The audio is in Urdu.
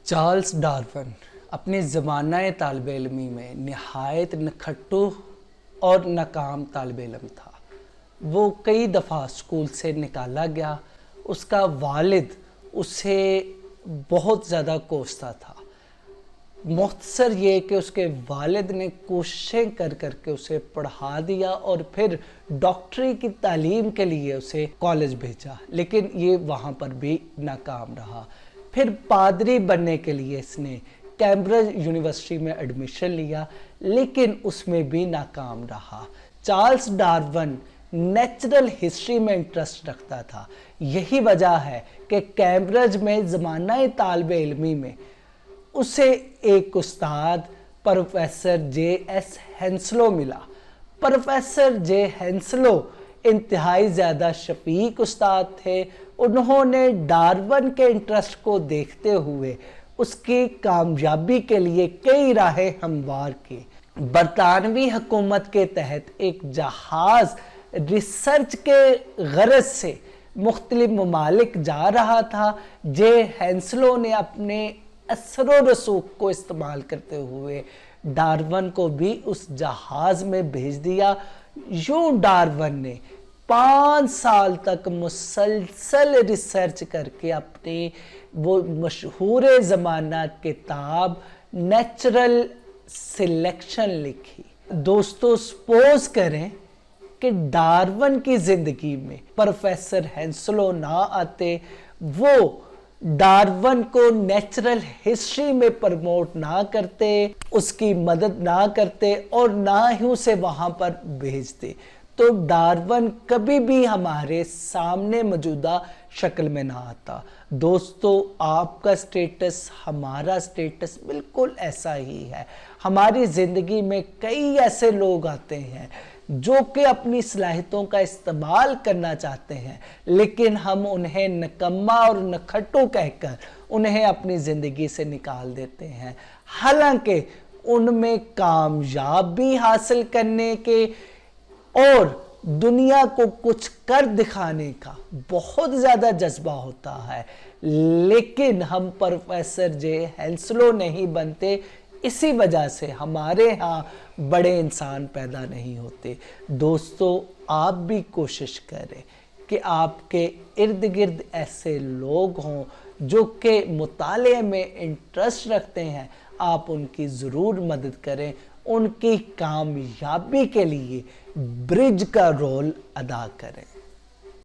چارلس ڈارون اپنے زمانہ طالب علمی میں نہایت نکھٹو اور ناکام طالب علم تھا۔ وہ کئی دفعہ اسکول سے نکالا گیا۔ اس کا والد اسے بہت زیادہ کوستا تھا۔ مختصر یہ کہ اس کے والد نے کوششیں کر کے اسے پڑھا دیا اور پھر ڈاکٹری کی تعلیم کے لیے اسے کالج بھیجا، لیکن یہ وہاں پر بھی ناکام رہا۔ پھر پادری بننے کے لیے اس نے کیمبرج یونیورسٹی میں ایڈمیشن لیا، لیکن اس میں بھی ناکام رہا۔ چارلس ڈارون نیچرل ہسٹری میں انٹرسٹ رکھتا تھا۔ یہی وجہ ہے کہ کیمبرج میں زمانہ طالب علمی میں اسے ایک استاد پروفیسر جے ایس ہینسلو ملا۔ پروفیسر جے ہینسلو انتہائی زیادہ شفیق استاد تھے۔ انہوں نے ڈارون کے انٹرسٹ کو دیکھتے ہوئے اس کی کامیابی کے لیے کئی راہیں ہموار کی۔ برطانوی حکومت کے تحت ایک جہاز ریسرچ کے غرض سے مختلف ممالک جا رہا تھا۔ جے ہینسلو نے اپنے اثر و رسوخ کو استعمال کرتے ہوئے ڈارون کو بھی اس جہاز میں بھیج دیا۔ یوں ڈارون نے 5 سال تک مسلسل ریسرچ کر کے اپنی وہ مشہور زمانہ کتاب نیچرل سلیکشن لکھی۔ دوستو سپوز کریں کہ ڈارون کی زندگی میں پروفیسر ہینسلو نہ آتے، وہ ڈارون کو نیچرل ہسٹری میں پروموٹ نہ کرتے، اس کی مدد نہ کرتے اور نہ ہی اسے وہاں پر بھیجتے، تو ڈارون کبھی بھی ہمارے سامنے موجودہ شکل میں نہ آتا۔ دوستو، آپ کا سٹیٹس ہمارا سٹیٹس بالکل ایسا ہی ہے۔ ہماری زندگی میں کئی ایسے لوگ آتے ہیں جو کہ اپنی صلاحیتوں کا استعمال کرنا چاہتے ہیں، لیکن ہم انہیں نکما اور نکھٹو کہہ کر انہیں اپنی زندگی سے نکال دیتے ہیں، حالانکہ ان میں کامیابی حاصل کرنے کے اور دنیا کو کچھ کر دکھانے کا بہت زیادہ جذبہ ہوتا ہے، لیکن ہم پروفیسر جے ہینسلو نہیں بنتے۔ اسی وجہ سے ہمارے ہاں بڑے انسان پیدا نہیں ہوتے۔ دوستو، آپ بھی کوشش کریں کہ آپ کے ارد گرد ایسے لوگ ہوں جو کہ مطالعے میں انٹرسٹ رکھتے ہیں۔ آپ ان کی ضرور مدد کریں، ان کی کامیابی کے لیے برج کا رول ادا کریں۔